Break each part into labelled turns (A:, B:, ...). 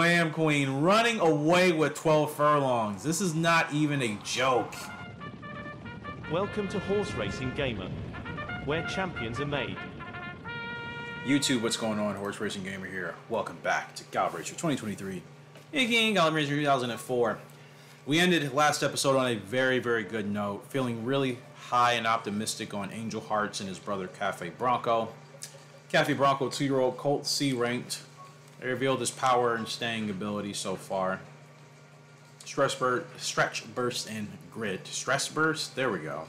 A: Wham Queen running away with 12 furlongs. This is not even a joke.
B: Welcome to Horse Racing Gamer, where champions are made.
A: YouTube, what's going on? Horse Racing Gamer here. Welcome back to Gallop Racer 2023. Again, Gallop Racer 2004. We ended last episode on a very, very good note, feeling really high and optimistic on Angel Hearts and his brother Cafe Bronco. Cafe Bronco, 2-year-old Colt, C ranked. They revealed his power and staying ability so far. Stretch burst, and grit. Stress burst? There we go.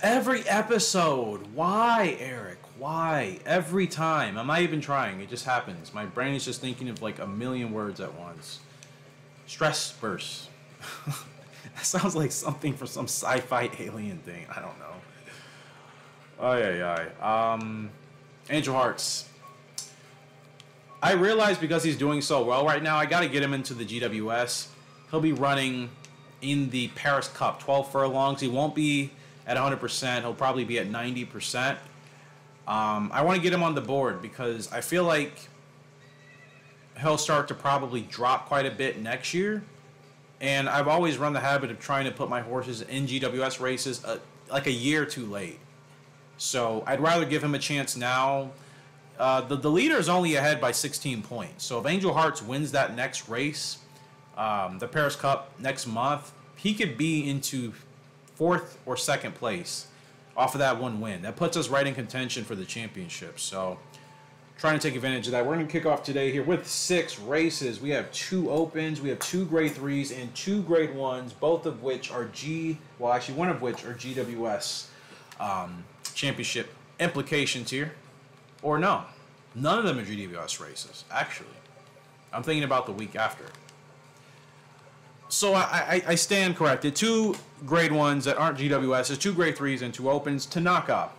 A: Every episode. Why, Eric? Why? Every time. I'm not even trying. It just happens. My brain is just thinking of like a million words at once. Stress burst. That sounds like something for some sci-fi alien thing. I don't know. Angel Hearts. I realize because he's doing so well right now, I got to get him into the GWS. He'll be running in the Paris Cup, 12 furlongs. He won't be at 100%. He'll probably be at 90%. I want to get him on the board because I feel like he'll start to probably drop quite a bit next year. And I've always run the habit of trying to put my horses in GWS races like a year too late. So I'd rather give him a chance now. The leader is only ahead by 16 points. So if Angel Hearts wins that next race, the Paris Cup next month, he could be into 4th or 2nd place off of that one win. That puts us right in contention for the championship. So trying to take advantage of that. We're going to kick off today here with 6 races. We have 2 opens, we have 2 grade 3s, and 2 grade 1s, both of which are one of which are GWS championship implications here. Or no, none of them are GWS races, actually. I'm thinking about the week after. So I stand corrected. 2 grade 1s that aren't GWSs, 2 grade 3s, and 2 opens. Tanaka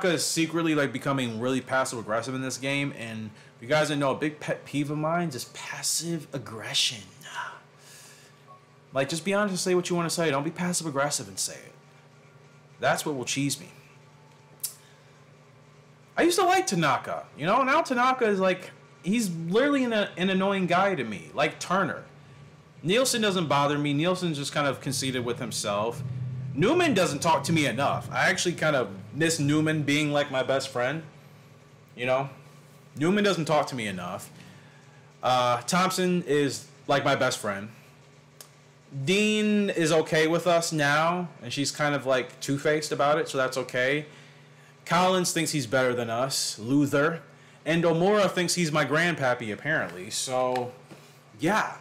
A: is secretly like becoming really passive aggressive in this game, and you guys that know, a big pet peeve of mine is passive aggression. Like, just be honest and say what you want to say. Don't be passive aggressive and say it. That's what will cheese me. I used to like Tanaka, you know. Now Tanaka is like, he's literally an annoying guy to me, like Turner. Nielsen doesn't bother me. Nielsen's just kind of conceited with himself. Newman doesn't talk to me enough. I actually kind of miss Newman being like my best friend. You know, Newman doesn't talk to me enough. Thompson is like my best friend. Dean is okay with us now, and she's kind of like two-faced about it, so that's okay. Collins thinks he's better than us, Luther. And Omura thinks he's my grandpappy, apparently. So, yeah.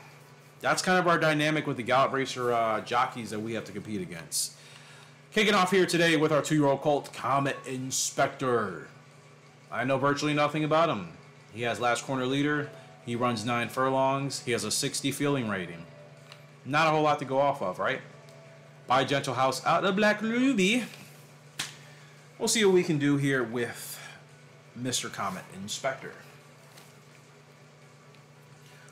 A: That's kind of our dynamic with the Gallop Racer jockeys that we have to compete against. Kicking off here today with our 2-year-old Colt, Comet Inspector. I know virtually nothing about him. He has last corner leader. He runs 9 furlongs. He has a 60 fielding rating. Not a whole lot to go off of, right? By Gentle House out of Black Ruby. We'll see what we can do here with Mr. Comet Inspector.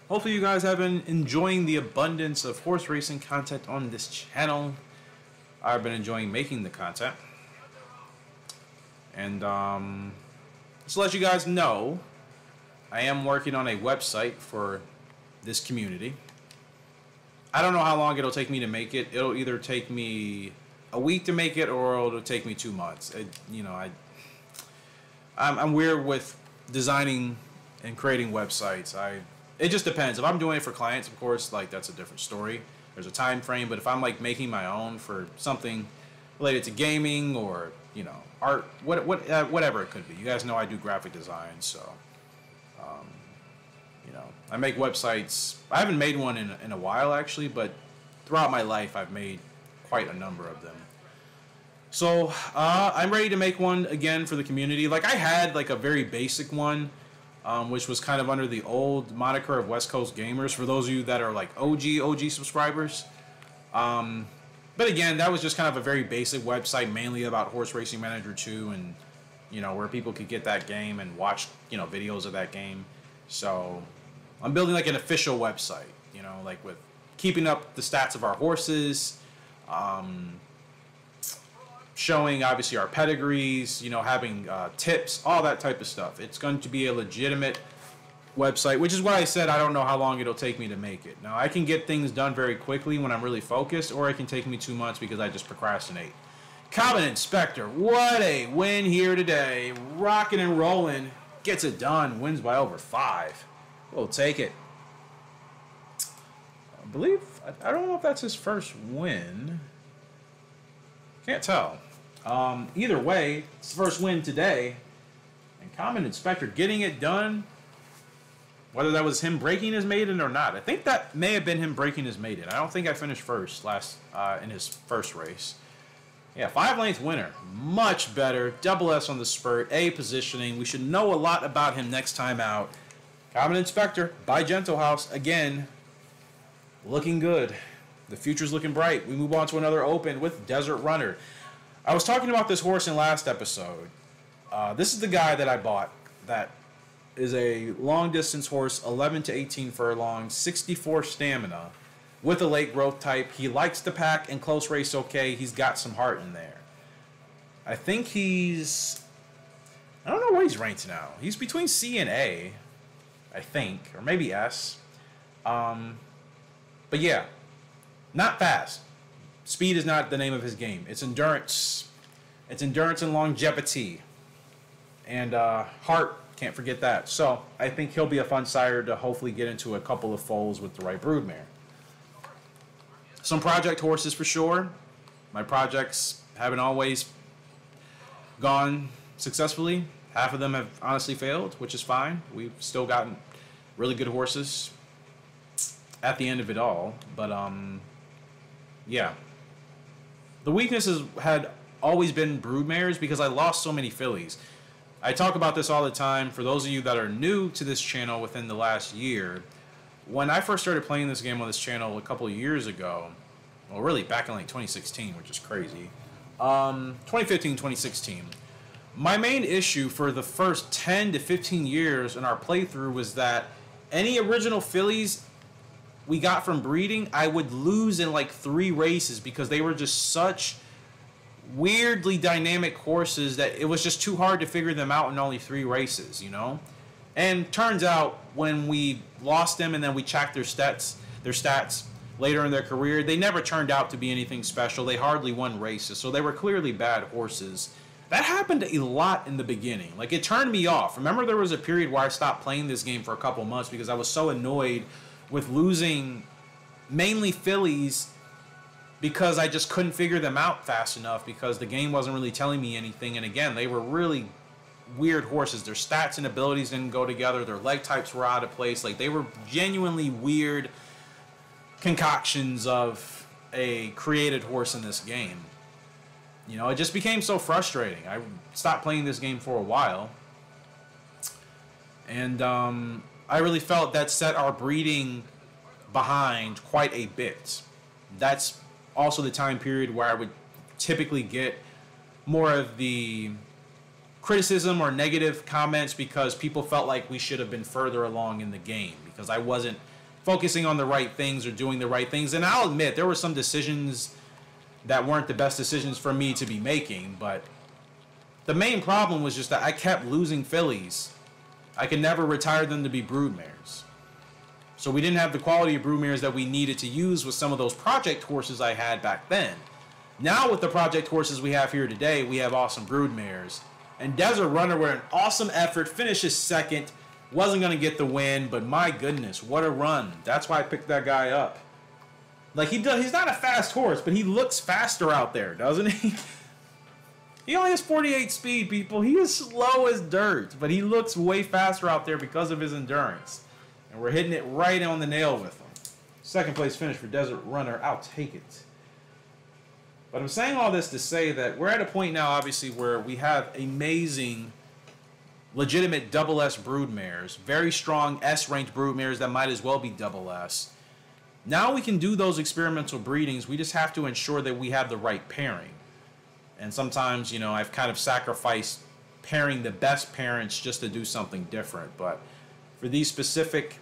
A: Hopefully you guys have been enjoying the abundance of horse racing content on this channel. I've been enjoying making the content. And just to let you guys know, I am working on a website for this community. I don't know how long it'll take me to make it. It'll either take me a week to make it, or it'll take me 2 months. I'm weird with designing and creating websites. It just depends. If I'm doing it for clients, of course, like, that's a different story. There's a time frame. But if I'm like making my own for something related to gaming or, you know, art, whatever it could be. You guys know I do graphic design, so you know, I make websites. I haven't made one in a while, actually, but throughout my life I've made quite a number of them. So I'm ready to make one again for the community. Like, I had like a very basic one, which was kind of under the old moniker of West Coast Gamers, for those of you that are like OG subscribers. But again, that was just kind of a very basic website, mainly about Horse Racing Manager 2, and, you know, where people could get that game and watch, you know, videos of that game. So I'm building like an official website, you know, like with keeping up the stats of our horses, showing obviously our pedigrees, you know, having tips, all that type of stuff. It's going to be a legitimate website, which is why I said I don't know how long it'll take me to make it. Now, I can get things done very quickly when I'm really focused, or it can take me 2 months because I just procrastinate. Common Inspector, what a win here today. Rocking and rolling. Gets it done. Wins by over 5. We'll take it. I don't know if that's his first win. Can't tell. Either way, it's the first win today. And Common Inspector getting it done. Whether that was him breaking his maiden or not. I think that may have been him breaking his maiden. I don't think I finished first in his first race. Yeah, 5-length winner. Much better. Double S on the spurt. A positioning. We should know a lot about him next time out. Common Inspector by Gentle House. Again, looking good. The future's looking bright. We move on to another open with Desert Runner. I was talking about this horse in last episode. This is the guy that I bought that is a long-distance horse, 11 to 18 furlongs, 64 stamina, with a late growth type. He likes to pack and close race okay. He's got some heart in there. I think I don't know where he's ranked now. He's between C and A, I think, or maybe S. But yeah, not fast. Speed is not the name of his game. It's endurance. It's endurance and longevity. And heart, can't forget that. So I think he'll be a fun sire to hopefully get into a couple of foals with the right broodmare. Some project horses for sure. My projects haven't always gone successfully. Half of them have honestly failed, which is fine. We've still gotten really good horses at the end of it all. But yeah. The weaknesses had always been broodmares because I lost so many fillies. I talk about this all the time. For those of you that are new to this channel within the last year, when I first started playing this game on this channel a couple of years ago, well, really back in like 2016, which is crazy, 2015, 2016, my main issue for the first 10 to 15 years in our playthrough was that any original fillies we got from breeding, I would lose in like 3 races because they were just such weirdly dynamic horses that it was just too hard to figure them out in only 3 races, you know? And turns out when we lost them and then we checked their stats later in their career, they never turned out to be anything special. They hardly won races, so they were clearly bad horses. That happened a lot in the beginning. Like, it turned me off. Remember, there was a period where I stopped playing this game for a couple months because I was so annoyed with losing mainly fillies because I just couldn't figure them out fast enough because the game wasn't really telling me anything. And again, they were really weird horses. Their stats and abilities didn't go together. Their leg types were out of place. Like, they were genuinely weird concoctions of a created horse in this game. You know, it just became so frustrating. I stopped playing this game for a while. And I really felt that set our breeding behind quite a bit. That's also the time period where I would typically get more of the criticism or negative comments because people felt like we should have been further along in the game because I wasn't focusing on the right things or doing the right things. And I'll admit there were some decisions that weren't the best decisions for me to be making, but the main problem was just that I kept losing fillies. I could never retire them to be broodmares. So we didn't have the quality of broodmares that we needed to use with some of those project horses I had back then. Now with the project horses we have here today, we have awesome broodmares. And Desert Runner with an awesome effort, finishes second. Wasn't going to get the win, but my goodness, what a run. That's why I picked that guy up. Like, he's not a fast horse, but he looks faster out there, doesn't he? He only has 48 speed, people. He is slow as dirt, but he looks way faster out there because of his endurance. And we're hitting it right on the nail with him. Second place finish for Desert Runner. I'll take it. But I'm saying all this to say that we're at a point now, obviously, where we have amazing, legitimate double S broodmares. Very strong S-ranked broodmares that might as well be double S. Now we can do those experimental breedings. We just have to ensure that we have the right pairing. And sometimes, you know, I've kind of sacrificed pairing the best parents just to do something different. But for these specific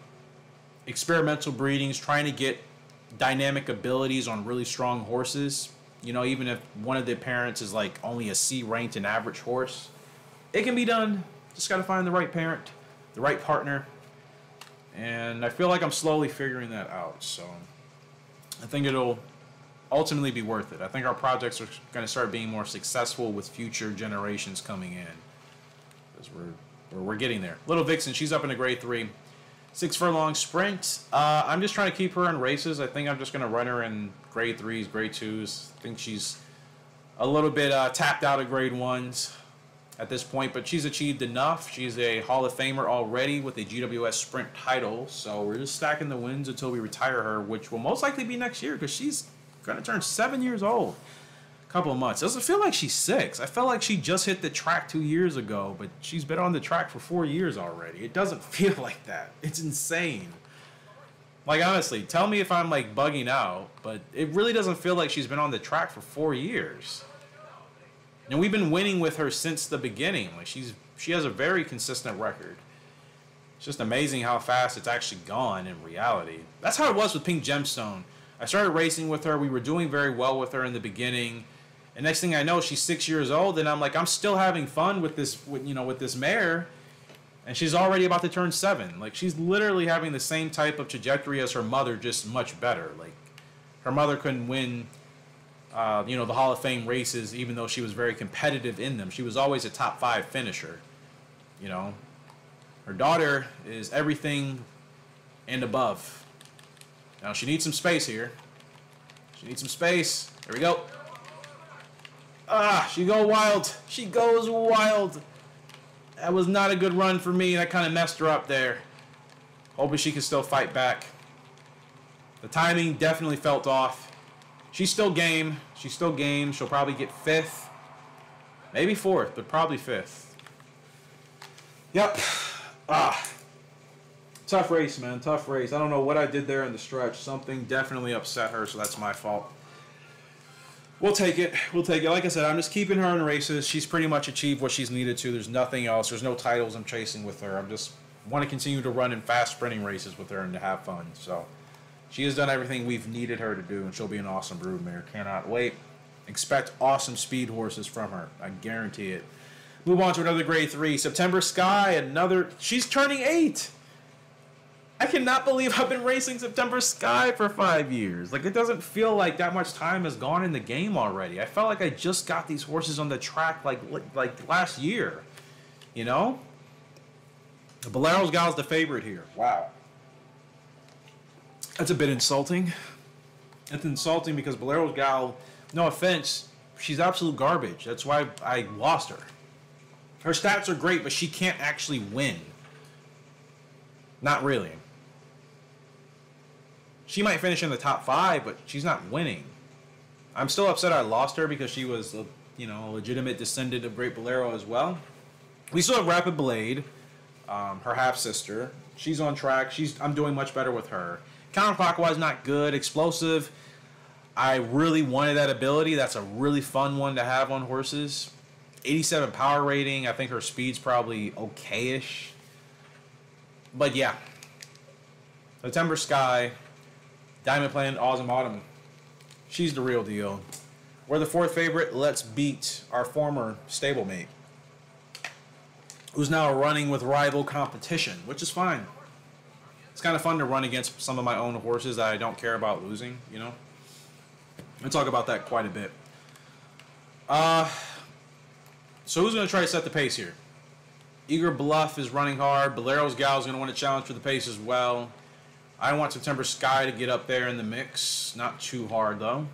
A: experimental breedings, trying to get dynamic abilities on really strong horses, you know, even if one of the parents is like only a C ranked and average horse, it can be done. Just got to find the right parent, the right partner, And I feel like I'm slowly figuring that out. So I think it'll ultimately be worth it. I think our projects are going to start being more successful with future generations coming in. Because we're getting there. Little Vixen, she's up in a grade 3. 6 furlong sprint. I'm just trying to keep her in races. I think I'm just going to run her in grade 3s, grade 2s. I think she's a little bit tapped out of grade 1s at this point, but she's achieved enough. She's a Hall of Famer already with a GWS sprint title, so we're just stacking the wins until we retire her, which will most likely be next year because she's going to turn 7 years old. Couple of months. Doesn't feel like she's 6. I felt like she just hit the track 2 years ago, but she's been on the track for 4 years already. It doesn't feel like that. It's insane. Like, honestly, tell me if I'm like bugging out, but it really doesn't feel like she's been on the track for 4 years. And we've been winning with her since the beginning. Like, she has a very consistent record. It's just amazing how fast it's actually gone in reality. That's how it was with Pink Gemstone. I started racing with her. We were doing very well with her in the beginning. And next thing I know, she's 6 years old, and I'm like, I'm still having fun with this, with this mare, and she's already about to turn 7. Like, she's literally having the same type of trajectory as her mother, just much better. Like, her mother couldn't win, the Hall of Fame races, even though she was very competitive in them. She was always a top 5 finisher. Her daughter is everything and above. Now she needs some space here. She needs some space. There we go. She goes wild. She goes wild. That was not a good run for me. That kind of messed her up there. Hoping she can still fight back. The timing definitely felt off. She's still game. She's still game. She'll probably get 5th. Maybe 4th, but probably 5th. Yep. Tough race, man. Tough race. I don't know what I did there in the stretch. Something definitely upset her, so that's my fault. We'll take it. We'll take it. Like I said, I'm just keeping her in races. She's pretty much achieved what she's needed to. There's nothing else. There's no titles I'm chasing with her. I'm just want to continue to run in fast sprinting races with her and to have fun. So she has done everything we've needed her to do, and she'll be an awesome broodmare. Cannot wait. Expect awesome speed horses from her. I guarantee it. Move on to another grade 3. September Sky, another. She's turning 8. I cannot believe I've been racing September Sky for 5 years. Like, it doesn't feel like that much time has gone in the game already. I felt like I just got these horses on the track like last year. The Bolero's Gal's the favorite here. Wow. That's a bit insulting. It's insulting because Bolero's Gal, no offense, she's absolute garbage. That's why I lost her. Her stats are great, but she can't actually win. Not really. She might finish in the top 5, but she's not winning. I'm still upset I lost her because she was a legitimate descendant of Great Bolero as well. We still have Rapid Blade, her half-sister. She's on track. I'm doing much better with her. Counterclockwise, not good. Explosive, I really wanted that ability. That's a really fun one to have on horses. 87 power rating. I think her speed's probably okay-ish. But yeah. September Sky, Diamond Planet, Awesome Autumn. She's the real deal. We're the 4th favorite. Let's beat our former stablemate, who's now running with rival competition, which is fine. It's kind of fun to run against some of my own horses that I don't care about losing, We'll talk about that quite a bit. So who's going to try to set the pace here? Eager Bluff is running hard. Bolero's Gal is going to want to challenge for the pace as well. I want September Sky to get up there in the mix. Not too hard, though.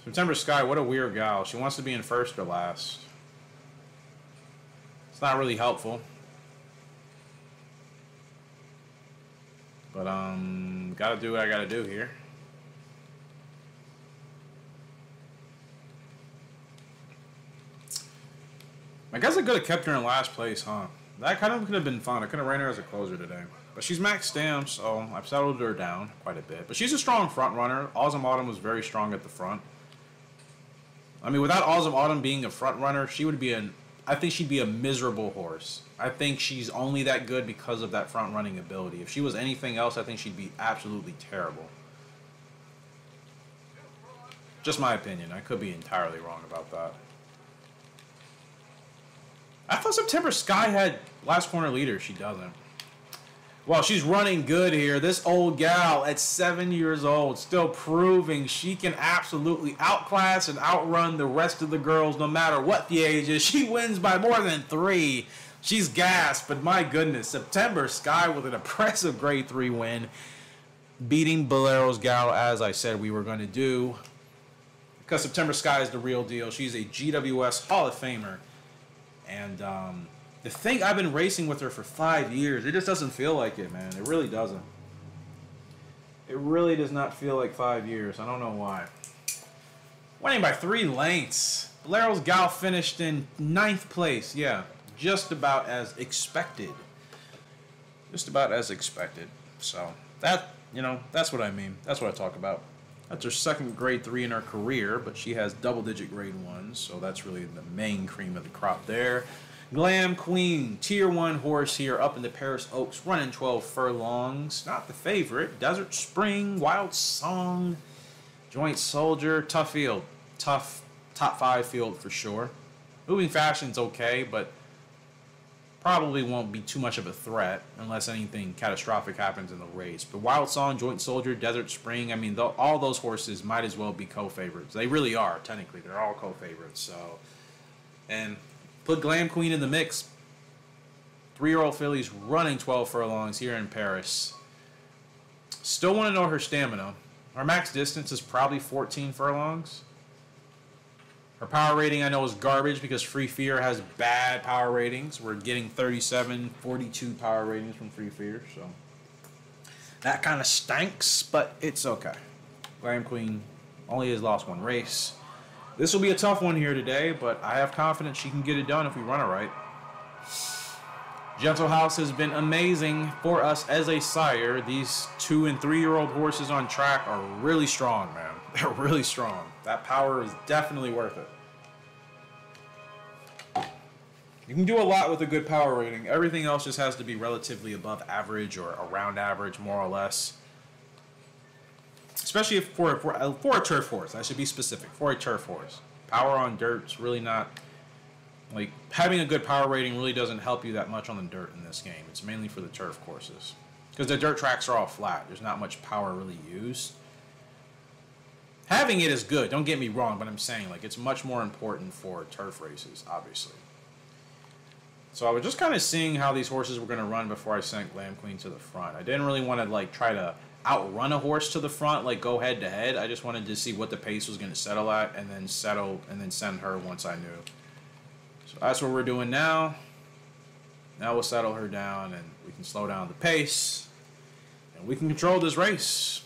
A: September Sky, what a weird gal. She wants to be in first or last. It's not really helpful. But, gotta do what I gotta do here. I guess I could have kept her in last place, huh? That kind of could have been fun. I could have ran her as a closer today. But she's max stamp, so I've settled her down quite a bit. But she's a strong front runner. Awesome Autumn was very strong at the front. I mean, without Awesome Autumn being a front runner, she would be I think she'd be a miserable horse. I think she's only that good because of that front running ability. If she was anything else, I think she'd be absolutely terrible. Just my opinion. I could be entirely wrong about that. I thought September Sky had last corner leader. She doesn't. Well, she's running good here. This old gal at 7 years old still proving she can absolutely outclass and outrun the rest of the girls no matter what the age is. She wins by more than 3. She's gassed, but my goodness, September Sky with an impressive grade 3 win, beating Bolero's gal as I said we were going to do. Because September Sky is the real deal. She's a GWS Hall of Famer. And the thing, I've been racing with her for 5 years. It just doesn't feel like it, man. It really doesn't. It really does not feel like 5 years. I don't know why. Winning by 3 lengths. Bolero's gal finished in 9th place. Yeah, just about as expected. Just about as expected. So, that, you know, that's what I mean. That's what I talk about. That's her second grade 3 in her career, but she has double-digit grade 1s, so that's really the main cream of the crop there. Glam Queen, Tier 1 horse here up in the Paris Oaks, running 12 furlongs. Not the favorite. Desert Spring, Wild Song, Joint Soldier, tough field. Tough top 5 field for sure. Moving Fashion's okay, but probably won't be too much of a threat unless anything catastrophic happens in the race. But Wild Song, Joint Soldier, Desert Spring, I mean, all those horses might as well be co-favorites. They really are, technically. They're all co-favorites. So, and put Glam Queen in the mix. 3-year-old filly's running 12 furlongs here in Paris. Still want to know her stamina. Our max distance is probably 14 furlongs. Her power rating I know is garbage because Free Fear has bad power ratings. We're getting 37, 42 power ratings from Free Fear, so that kind of stinks, but it's okay. Glam Queen only has lost 1 race. This will be a tough one here today, but I have confidence she can get it done if we run it right. Gentle House has been amazing for us as a sire. These 2- and 3-year-old horses on track are really strong, man. They're really strong. That power is definitely worth it. You can do a lot with a good power rating. Everything else just has to be relatively above average or around average, more or less. Especially if for a turf horse. I should be specific. For a turf horse. Power on dirt's really not... Like, having a good power rating really doesn't help you that much on the dirt in this game. It's mainly for the turf courses. Because the dirt tracks are all flat. There's not much power really used. Having it is good, don't get me wrong, but I'm saying, like, it's much more important for turf races, obviously. So I was just kind of seeing how these horses were going to run before I sent Glam Queen to the front. I didn't really want to, like, try to outrun a horse to the front, like, go head-to-head. I just wanted to see what the pace was going to settle at and then send her once I knew. So that's what we're doing now. Now we'll settle her down and we can slow down the pace. And we can control this race.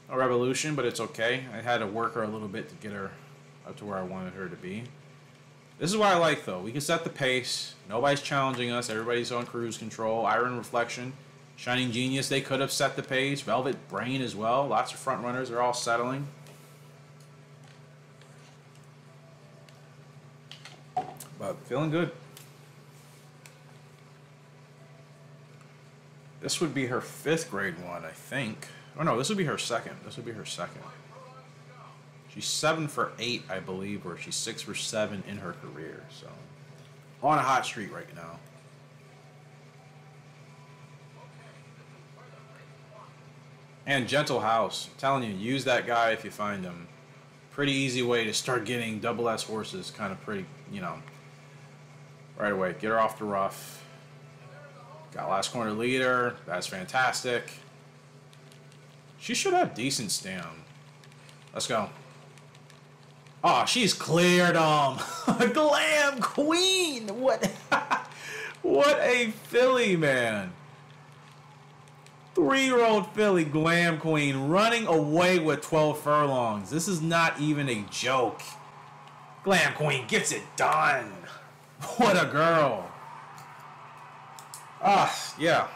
A: No revolution, but it's okay. I had to work her a little bit to get her up to where I wanted her to be. This is what I like, though. We can set the pace. Nobody's challenging us. Everybody's on cruise control. Iron Reflection, Shining Genius, they could have set the pace. Velvet Brain as well. Lots of front runners. They're all settling. But feeling good. This would be her 5th grade 1, I think. Oh, no, this would be her 2nd. This would be her 2nd. She's 7 for 8, I believe, or she's 6 for 7 in her career. So, on a hot streak right now. And Gentle House. I'm telling you, use that guy if you find him. Pretty easy way to start getting double S horses, kind of pretty, you know, right away. Get her off the rough. Got last corner leader. That's fantastic. She should have decent stam. Let's go. Oh, she's cleared them. Glam Queen. What? What a filly, man. 3-year-old filly, Glam Queen, running away with 12 furlongs. This is not even a joke. Glam Queen gets it done. What a girl. Ah, yeah.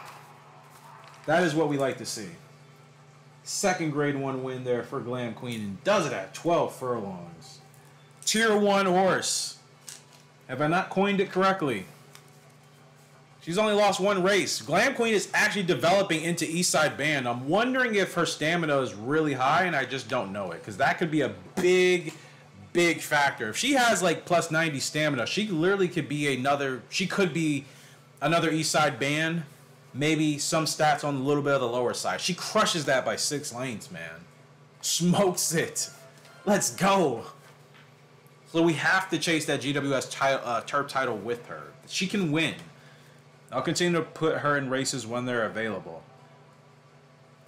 A: That is what we like to see. 2nd grade 1 win there for Glam Queen, and does it at 12 furlongs. Tier 1 horse. Have I not coined it correctly? She's only lost 1 race. Glam Queen is actually developing into Eastside Band. I'm wondering if her stamina is really high, and I just don't know it, because that could be a big big factor. If she has like plus 90 stamina, she literally could be another. She could be another East Side band. Maybe some stats on a little bit of the lower side. She crushes that by 6 lanes, man. Smokes it. Let's go. So we have to chase that GWS Terp title with her. She can win. I'll continue to put her in races when they're available.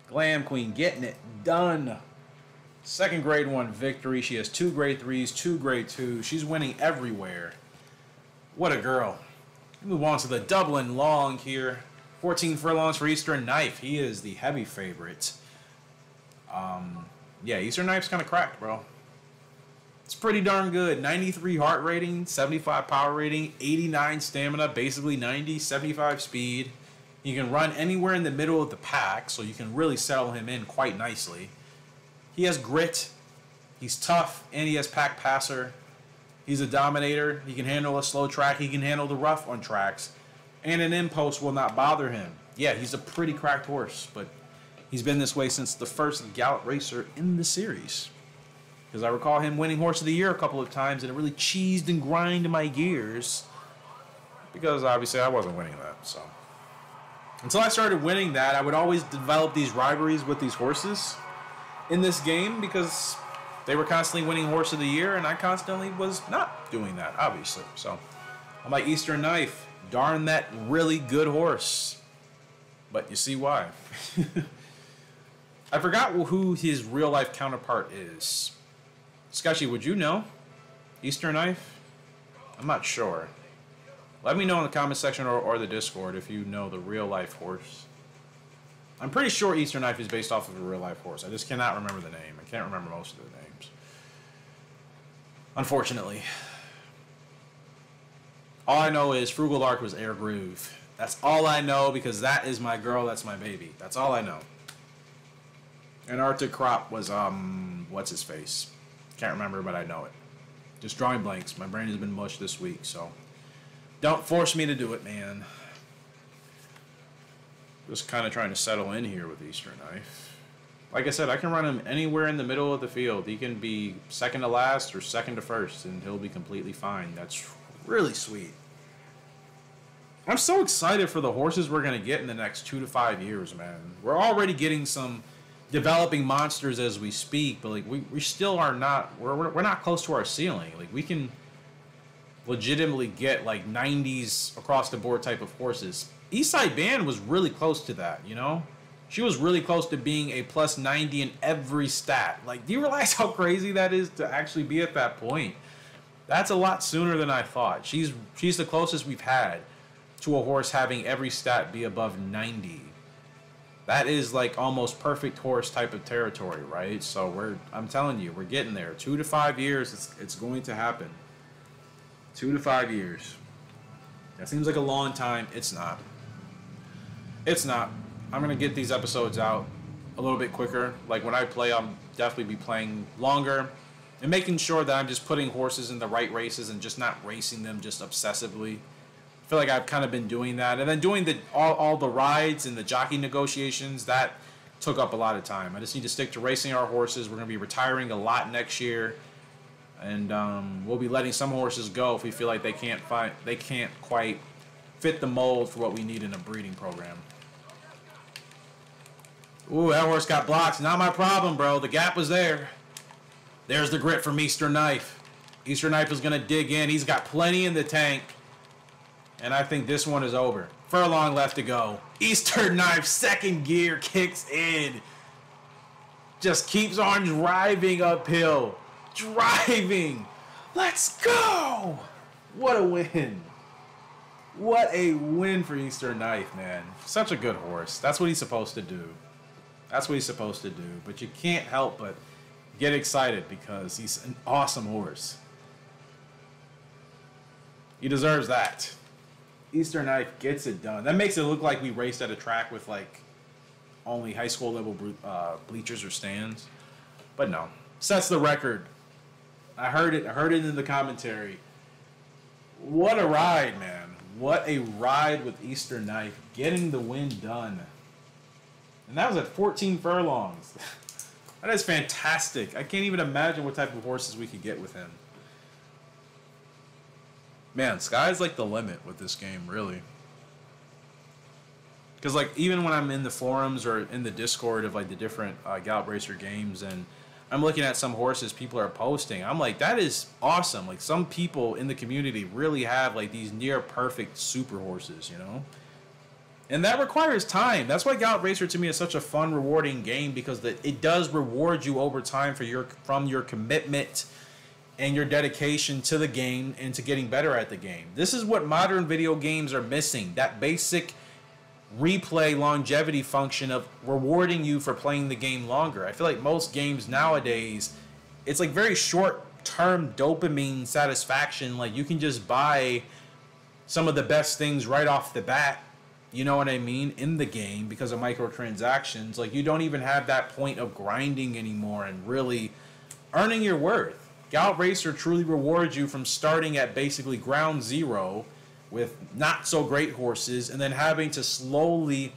A: Glam Queen getting it done. Second grade 1 victory. She has 2 grade 3s, 2 grade 2s. She's winning everywhere. What a girl. Move on to the Dublin Long here. 14 furlongs for Eastern Knife. He is the heavy favorite. Yeah, Eastern Knife's kind of cracked, bro. It's pretty darn good. 93 heart rating, 75 power rating, 89 stamina, basically 90, 75 speed. He can run anywhere in the middle of the pack, so you can really settle him in quite nicely. He has grit. He's tough, and he has pack passer. He's a dominator. He can handle a slow track. He can handle the rough on tracks. And an impost will not bother him. Yeah, he's a pretty cracked horse, but he's been this way since the first Gallop racer in the series. Because I recall him winning Horse of the Year a couple of times, and it really cheesed and grinded my gears. Because obviously I wasn't winning that, so. Until I started winning that, I would always develop these rivalries with these horses in this game because they were constantly winning Horse of the Year, and I constantly was not doing that, obviously. So I'm like, Eastern Knife, darn that really good horse. But you see why. I forgot who his real life counterpart is. Sketchy, would you know? Eastern Knife? I'm not sure. Let me know in the comment section or the Discord if you know the real life horse. I'm pretty sure Eastern Knife is based off of a real life horse. I just cannot remember the name. I can't remember most of the names. Unfortunately. All I know is Frugal Lark was Air Groove. That's all I know because that is my girl, that's my baby. That's all I know. And Arctic Crop was, what's his face? Can't remember, but I know it. Just drawing blanks. My brain has been mush this week, so don't force me to do it, man. Just kind of trying to settle in here with Eastern Knife. Like I said, I can run him anywhere in the middle of the field. He can be second to last or second to first, and he'll be completely fine. That's really sweet. I'm so excited for the horses we're going to get in the next 2 to 5 years, man. We're already getting some developing monsters as we speak, but like we still are not, we're not close to our ceiling. Like we can legitimately get like 90s across the board type of horses. Eastside Band was really close to that, you know? She was really close to being a plus 90 in every stat. Like, do you realize how crazy that is to actually be at that point? That's a lot sooner than I thought. She's the closest we've had to a horse having every stat be above 90. That is like almost perfect horse type of territory, right? So I'm telling you, we're getting there. 2 to 5 years, it's going to happen. 2 to 5 years. That seems like a long time. It's not. It's not. I'm going to get these episodes out a little bit quicker. Like when I play, I'll definitely be playing longer and making sure that I'm just putting horses in the right races and just not racing them just obsessively. I feel like I've kind of been doing that. And then doing all the rides and the jockey negotiations, that took up a lot of time. I just need to stick to racing our horses. We're going to be retiring a lot next year. And we'll be letting some horses go if we feel like they can't quite fit the mold for what we need in a breeding program. Ooh, that horse got blocks. Not my problem, bro. The gap was there. There's the grit from Eastern Knife. Eastern Knife is going to dig in. He's got plenty in the tank. And I think this one is over. Furlong left to go. Eastern Knife, second gear, kicks in. Just keeps on driving uphill. Driving. Let's go. What a win. What a win for Eastern Knife, man. Such a good horse. That's what he's supposed to do. That's what he's supposed to do. But you can't help but get excited because he's an awesome horse. He deserves that. Eastern Knife gets it done. That makes it look like we raced at a track with like only high school level bleachers or stands. But no. Sets the record. I heard it in the commentary. What a ride, man. What a ride with Eastern Knife. Getting the win done. And that was at 14 furlongs. That is fantastic. I can't even imagine what type of horses we could get with him. Man, sky's like the limit with this game, really. Because like even when I'm in the forums or in the Discord of like the different Gallop Racer games, and I'm looking at some horses people are posting, I'm like, that is awesome. Like some people in the community really have like these near perfect super horses, you know? And that requires time. That's why Gallop Racer to me is such a fun, rewarding game, because it does reward you over time from your commitment and your dedication to the game and to getting better at the game. This is what modern video games are missing. That basic replay longevity function of rewarding you for playing the game longer. I feel like most games nowadays, it's like very short-term dopamine satisfaction. Like you can just buy some of the best things right off the bat, you know what I mean, in the game because of microtransactions. Like you don't even have that point of grinding anymore and really earning your worth. Gallop Racer truly rewards you from starting at basically ground zero with not so great horses and then having to slowly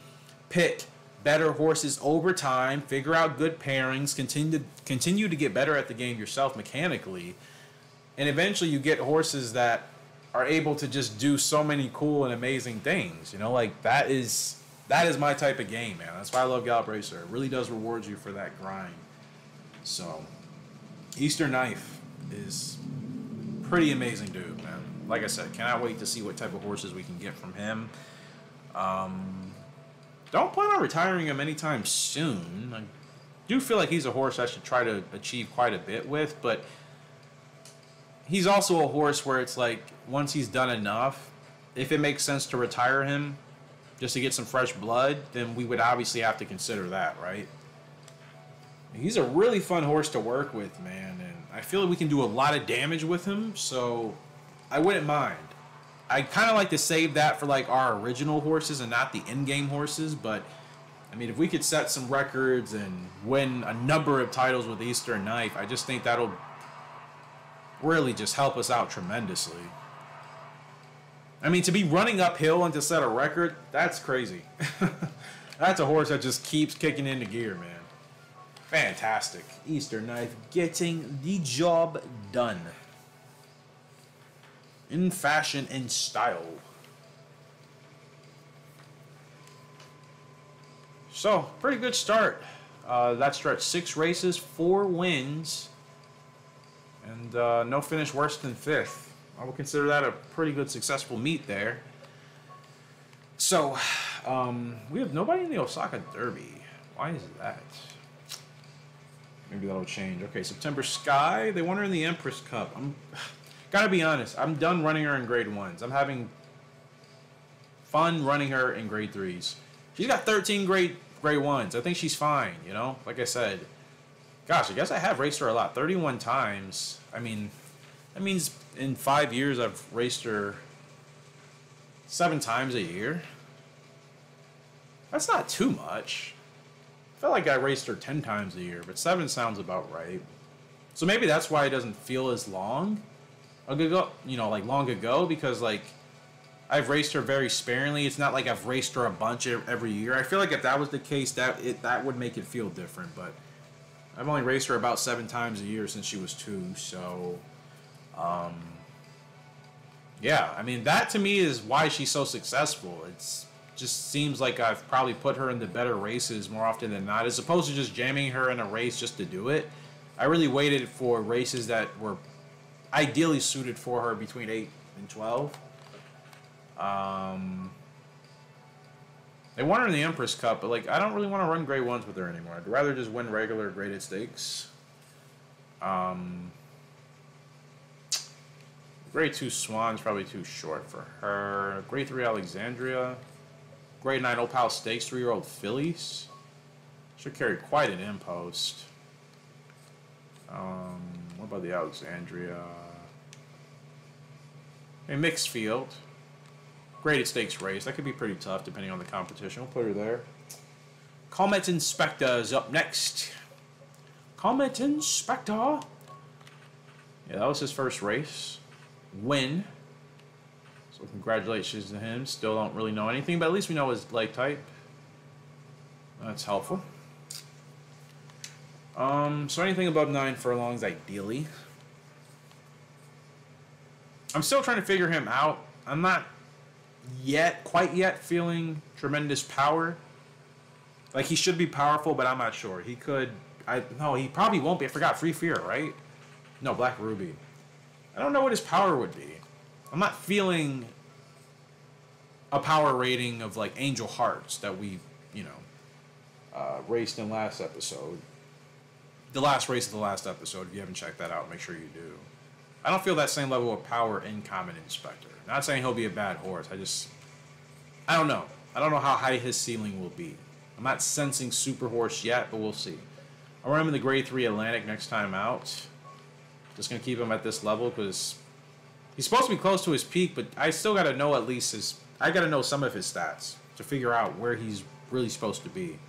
A: pick better horses over time, figure out good pairings, continue to get better at the game yourself mechanically, and eventually you get horses that are able to just do so many cool and amazing things. You know, like that is my type of game, man. That's why I love Gallop Racer. It really does reward you for that grind. So Eastern Knife is pretty amazing dude, man. Like I said, cannot wait to see what type of horses we can get from him. Don't plan on retiring him anytime soon. I do feel like he's a horse I should try to achieve quite a bit with, but he's also a horse where it's like once he's done enough, if it makes sense to retire him just to get some fresh blood, then we would obviously have to consider that, right? He's a really fun horse to work with, man, and I feel like we can do a lot of damage with him, so I wouldn't mind. I kind of like to save that for like our original horses and not the in-game horses, but I mean, if we could set some records and win a number of titles with Eastern Knife, I just think that'll really just help us out tremendously. I mean, to be running uphill and to set a record, that's crazy. That's a horse that just keeps kicking into gear, man. Fantastic. Eastern Knife getting the job done. In fashion and style. So, pretty good start. That stretch 6 races, 4 wins, and no finish worse than 5th. I would consider that a pretty good successful meet there. So, we have nobody in the Osaka Derby. Why is that? Maybe that'll change. Okay, September Sky. They won her in the Empress Cup. Gotta be honest, I'm done running her in grade 1s. I'm having fun running her in grade 3s. She's got 13 grade 1s. I think she's fine, you know? Like I said. Gosh, I guess I have raced her a lot. 31 times. I mean, that means in 5 years I've raced her 7 times a year. That's not too much. I felt like I raced her 10 times a year, but 7 sounds about right. So maybe that's why it doesn't feel as long ago, you know, like long ago, because like I've raced her very sparingly. It's not like I've raced her a bunch every year. I feel like if that was the case, that would make it feel different, but I've only raced her about 7 times a year since she was 2, so yeah, I mean, that to me is why she's so successful. It's just seems like I've probably put her into better races more often than not, as opposed to just jamming her in a race just to do it. I really waited for races that were ideally suited for her between 8 and 12. They won her in the Empress Cup, but like I don't really want to run grade 1s with her anymore. I'd rather just win regular graded stakes. Grade 2 Swan's probably too short for her. Grade 3 Alexandria. Grade 9 Opal Stakes 3-year-old fillies. Should carry quite an impost. What about the Alexandria? A mixed field. Graded stakes race. That could be pretty tough depending on the competition. We'll put her there. Comet Inspector is up next. Comet Inspector. Yeah, that was his first race. Win. So congratulations to him. Still don't really know anything, but at least we know his leg type. That's helpful. So anything above 9 furlongs, ideally. I'm still trying to figure him out. I'm not quite yet, feeling tremendous power. Like, he should be powerful, but I'm not sure. He could. No, he probably won't be. I forgot Free Fear, right? No, Black Ruby. I don't know what his power would be. I'm not feeling a power rating of like Angel Hearts that we, raced in last episode. The last race of the last episode. If you haven't checked that out, make sure you do. I don't feel that same level of power in Common Inspector. Not saying he'll be a bad horse. I don't know. I don't know how high his ceiling will be. I'm not sensing super horse yet, but we'll see. I'll run him in the grade 3 Atlantic next time out. Just going to keep him at this level because he's supposed to be close to his peak, but I still got to know at least I got to know some of his stats to figure out where he's really supposed to be.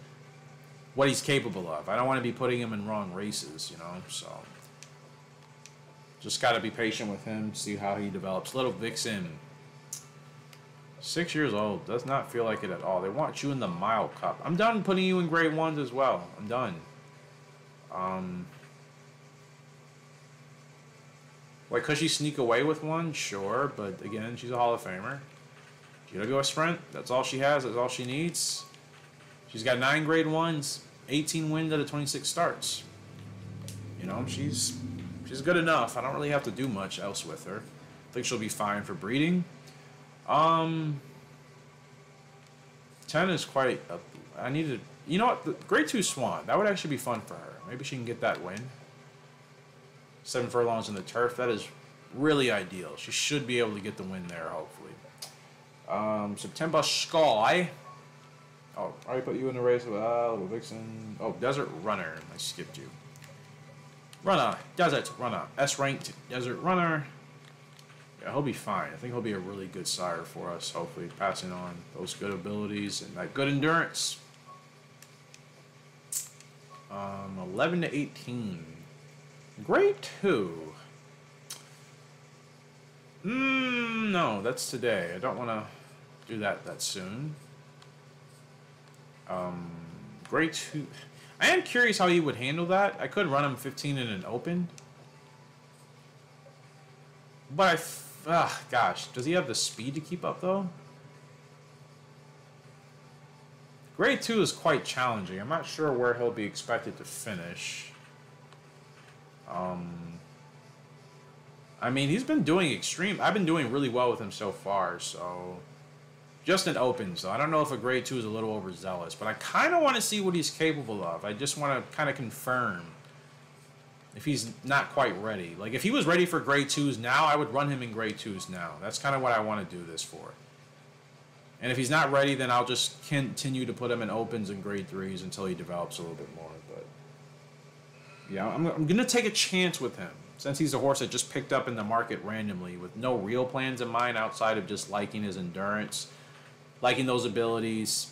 A: What he's capable of. I don't want to be putting him in wrong races, so just got to be patient with him, see how he develops. Little Vixen, 6 years old, does not feel like it at all. They want you in the Mile Cup. I'm done putting you in grade 1s as well. I'm done. Like, could she sneak away with one? Sure, but again, she's a Hall of Famer. She's gonna go a sprint. That's all she has. That's all she needs. She's got 9 grade 1s, 18 wins out of 26 starts. She's good enough. I don't really have to do much else with her. I think she'll be fine for breeding. 10 is quite I need to. You know what? The grade 2 Swan. That would actually be fun for her. Maybe she can get that win. 7 furlongs in the turf. That is really ideal. She should be able to get the win there, hopefully. September Sky. Oh, I already put you in the race with Little Vixen. Oh, Desert Runner. I skipped you. Runner. Desert Runner. S-ranked Desert Runner. Yeah, he'll be fine. I think he'll be a really good sire for us, hopefully. Passing on those good abilities and that good endurance. 11 to 18. Grade 2. No, that's today. I don't want to do that soon. Grade 2. I am curious how he would handle that. I could run him 15 in an open. But gosh, does he have the speed to keep up though? Grade 2 is quite challenging. I'm not sure where he'll be expected to finish. I mean, he's been doing extreme. I've been doing really well with him so far, so just in opens, though. I don't know if a grade 2 is a little overzealous, but I kind of want to see what he's capable of. I just want to kind of confirm if he's not quite ready. Like, if he was ready for grade 2s now, I would run him in grade 2s now. That's kind of what I want to do this for. And if he's not ready, then I'll just continue to put him in opens and grade 3s until he develops a little bit more. But yeah, I'm going to take a chance with him. Since he's a horse that just picked up in the market randomly with no real plans in mind outside of just liking his endurance, liking those abilities,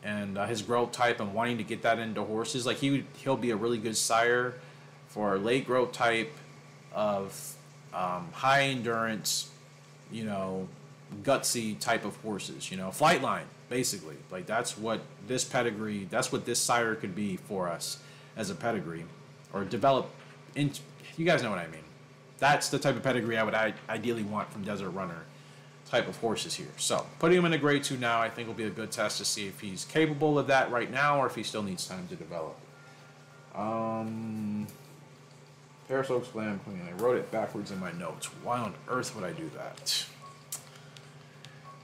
A: and his growth type and wanting to get that into horses. Like, he'll be a really good sire for late growth type of high endurance, gutsy type of horses, flight line, basically. Like, that's what this pedigree, that's what this sire could be for us as a pedigree, or develop into. You guys know what I mean. That's the type of pedigree I would ideally want from Desert Runner type of horses here. So, putting him in a grade 2 now, I think will be a good test to see if he's capable of that right now or if he still needs time to develop. Paris Oaks Glam Queen. I wrote it backwards in my notes. Why on earth would I do that?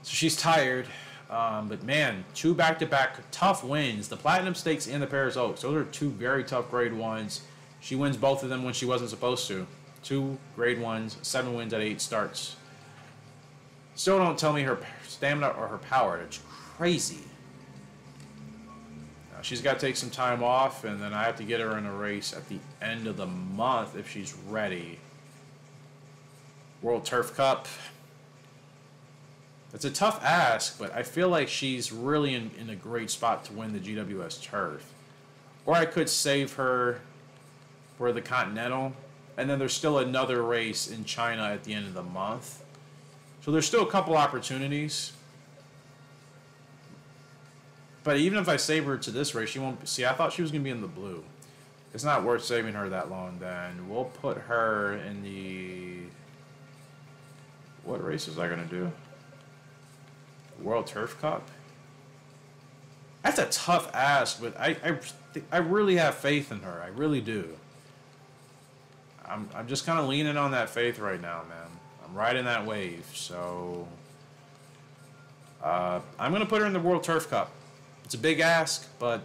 A: So she's tired. But man, 2 back-to-back tough wins. The Platinum Stakes and the Paris Oaks. Those are 2 very tough grade 1s. She wins both of them when she wasn't supposed to. 2 grade 1s, 7 wins at 8 starts. Still don't tell me her stamina or her power. It's crazy. Now, she's got to take some time off, and then I have to get her in a race at the end of the month if she's ready. World Turf Cup. It's a tough ask, but I feel like she's really in a great spot to win the GWS Turf. Or I could save her for the Continental, and then there's still another race in China at the end of the month. So there's still a couple opportunities. But even if I save her to this race, she won't. See, I thought she was going to be in the blue. It's not worth saving her that long then. We'll put her in the... What race is I going to do? World Turf Cup? That's a tough ask, but I really have faith in her. I really do. I'm just kind of leaning on that faith right now, man. I'm riding that wave, so... I'm going to put her in the World Turf Cup. It's a big ask, but...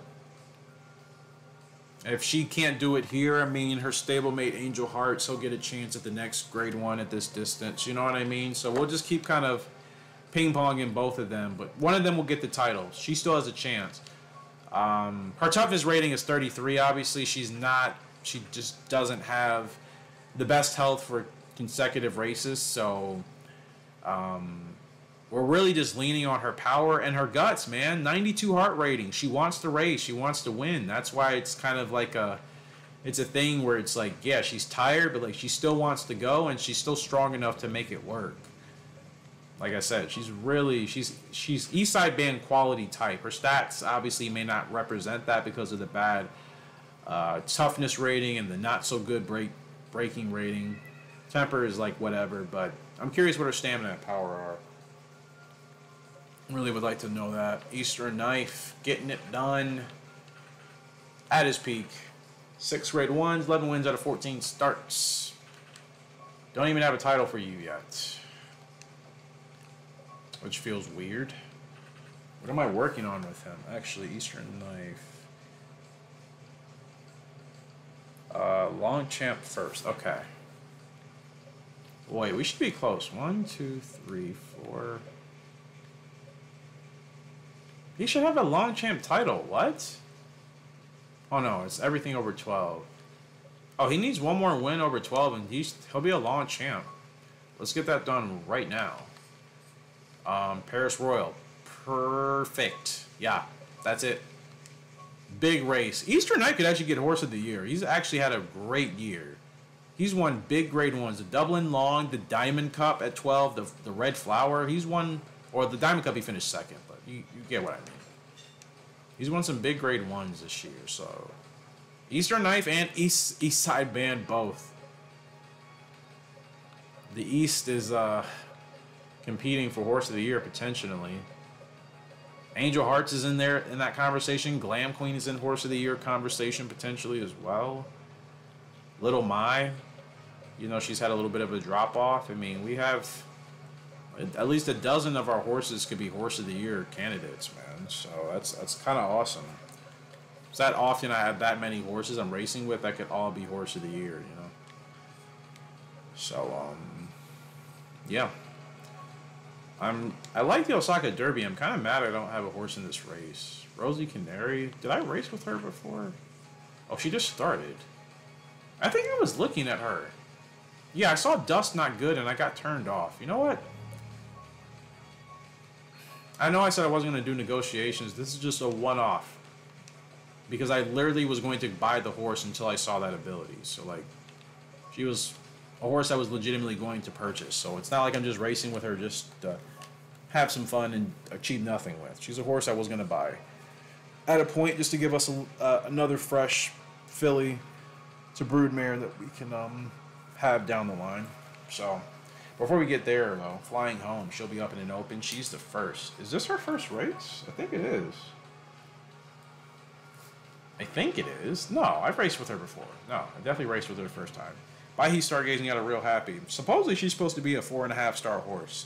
A: If she can't do it here, I mean, her stablemate Angel Hearts, he'll get a chance at the next grade 1 at this distance. You know what I mean? So we'll just keep kind of ping-ponging both of them. But one of them will get the title. She still has a chance. Her toughness rating is 33. Obviously, she just doesn't have the best health for consecutive races. So we're really just leaning on her power and her guts, man. 92 heart rating. She wants to race. She wants to win. That's why it's kind of like it's a thing where it's like, yeah, she's tired, but like she still wants to go and she's still strong enough to make it work. Like I said, she's East Side Band quality type. Her stats obviously may not represent that because of the bad toughness rating and the not so good braking rating. Temper is like whatever, but I'm curious what her stamina and power are. Really would like to know that. Eastern Knife, getting it done at his peak. 6 grade 1s, 11 wins out of 14 starts. Don't even have a title for you yet. Which feels weird. What am I working on with him? Actually, Eastern Knife. Long champ first. Okay. Wait, we should be close. 1, 2, 3, 4... He should have a long champ title. What? Oh no, it's everything over 12. Oh, he needs one more win over 12 and he'll be a long champ. Let's get that done right now. Paris Royal. Perfect. Yeah, that's it. Big race. Eastern Knight could actually get Horse of the Year. He's actually had a great year. He's won big grade 1s. The Dublin Long, the Diamond Cup at 12, the Red Flower. He's won, or the Diamond Cup he finished second. You get what I mean. He's won some big grade 1s this year, so... Eastern Knife and East Side Band both. The East is competing for Horse of the Year, potentially. Angel Hearts is in there in that conversation. Glam Queen is in Horse of the Year conversation, potentially, as well. Little Mai, you know, she's had a little bit of a drop-off. I mean, we have... At least a dozen of our horses could be Horse of the Year candidates, man. So that's kind of awesome. It's that often I have that many horses I'm racing with that could all be Horse of the Year, you know. So yeah. I like the Osaka Derby. I'm kind of mad I don't have a horse in this race. Rosie Canary. Did I race with her before? Oh, she just started. I think I was looking at her. Yeah, I saw Dust Not Good and I got turned off. You know what? I know I said I wasn't going to do negotiations. This is just a one-off. Because I literally was going to buy the horse until I saw that ability. So, like, she was a horse I was legitimately going to purchase. So it's not like I'm just racing with her just to have some fun and achieve nothing with. She's a horse I was going to buy. At a point, just to give us another fresh filly to broodmare that we can have down the line. So... Before we get there, though, flying home, she'll be up in an open. She's the first. Is this her first race? I think it is. I think it is. No, I've raced with her before. No, I definitely raced with her the first time. By He Stargazing got her real happy. Supposedly, she's supposed to be a 4.5-star horse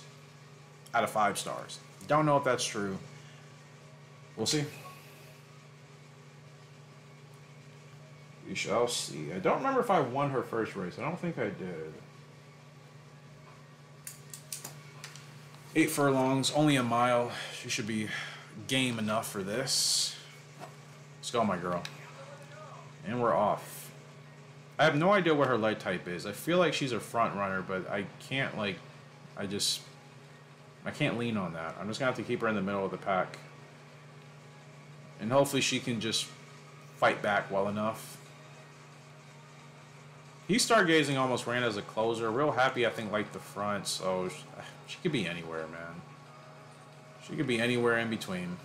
A: out of 5 stars. Don't know if that's true. We'll see. We shall see. I don't remember if I won her first race. I don't think I did. 8 furlongs, only a mile. She should be game enough for this. Let's go, my girl. And we're off. I have no idea what her light type is. I feel like she's a front runner, but I can't, like, I can't lean on that. I'm just going to have to keep her in the middle of the pack. And hopefully she can just fight back well enough. He's Stargazing almost ran as a closer. Real happy, I think, like the front, so she could be anywhere, man. She could be anywhere in between.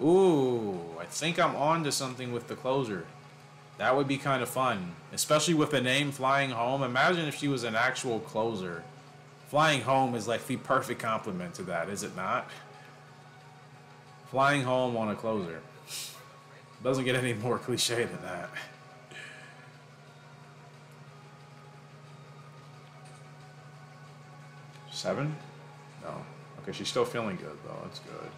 A: Ooh, I think I'm on to something with the closer. That would be kind of fun, especially with the name Flying Home. Imagine if she was an actual closer. Flying Home is like the perfect compliment to that, is it not? Flying Home on a closer. Doesn't get any more cliche than that. Seven? No. Okay, she's still feeling good, though. That's good.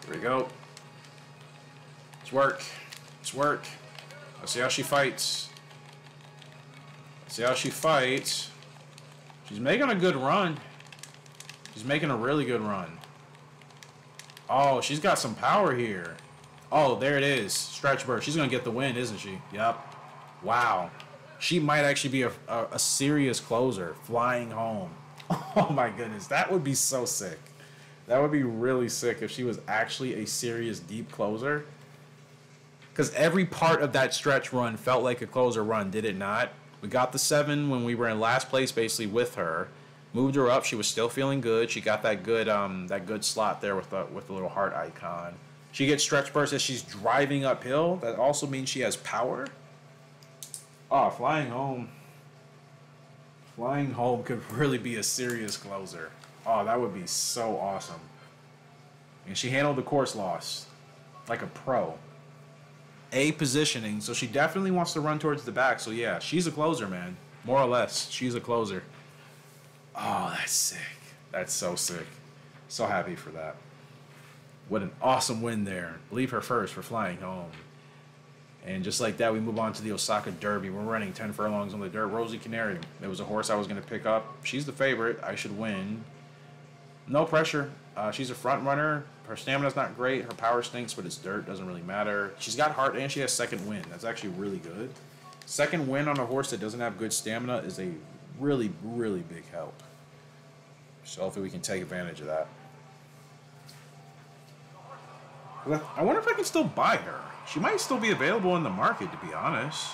A: Here we go. Let's work. Let's work. Let's see how she fights. Let's see how she fights. She's making a good run. She's making a really good run. Oh, she's got some power here. Oh, there it is. Stretch burst. She's going to get the win, isn't she? Yep. Wow. She might actually be a serious closer. Flying Home. Oh, my goodness. That would be so sick. That would be really sick if she was actually a serious deep closer. Because every part of that stretch run felt like a closer run, did it not? We got the 7 when we were in last place basically with her. Moved her up. She was still feeling good. She got that good slot there with the little heart icon. She gets stretch burst as she's driving uphill. That also means she has power. Oh, Flying Home. Flying Home could really be a serious closer. Oh, that would be so awesome. And she handled the course loss like a pro. A positioning, so she definitely wants to run towards the back. So yeah, she's a closer, man. More or less, she's a closer. Oh, that's sick. That's so sick. So happy for that. What an awesome win there. Leave her first for Flying Home. And just like that, we move on to the Osaka Derby. We're running 10 furlongs on the dirt. Rosie Canary. It was a horse I was going to pick up. She's the favorite. I should win. No pressure. She's a front runner. Her stamina's not great. Her power stinks, but it's dirt. Doesn't really matter. She's got heart, and she has second win. That's actually really good. Second win on a horse that doesn't have good stamina is a really, really big help. So hopefully we can take advantage of that. I wonder if I can still buy her. She might still be available in the market, to be honest.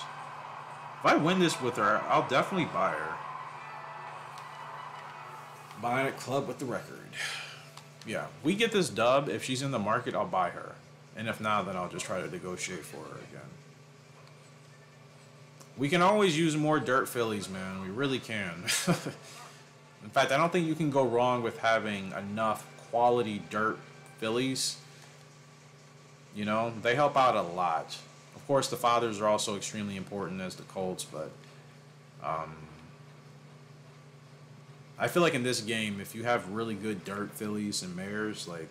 A: If I win this with her, I'll definitely buy her. Buying at club with the record. Yeah, we get this dub. If she's in the market, I'll buy her. And if not, then I'll just try to negotiate for her again. We can always use more dirt fillies, man. We really can. In fact, I don't think you can go wrong with having enough quality dirt fillies. You know, they help out a lot. Of course, the fathers are also extremely important as the colts, but I feel like in this game, if you have really good dirt fillies and mares, like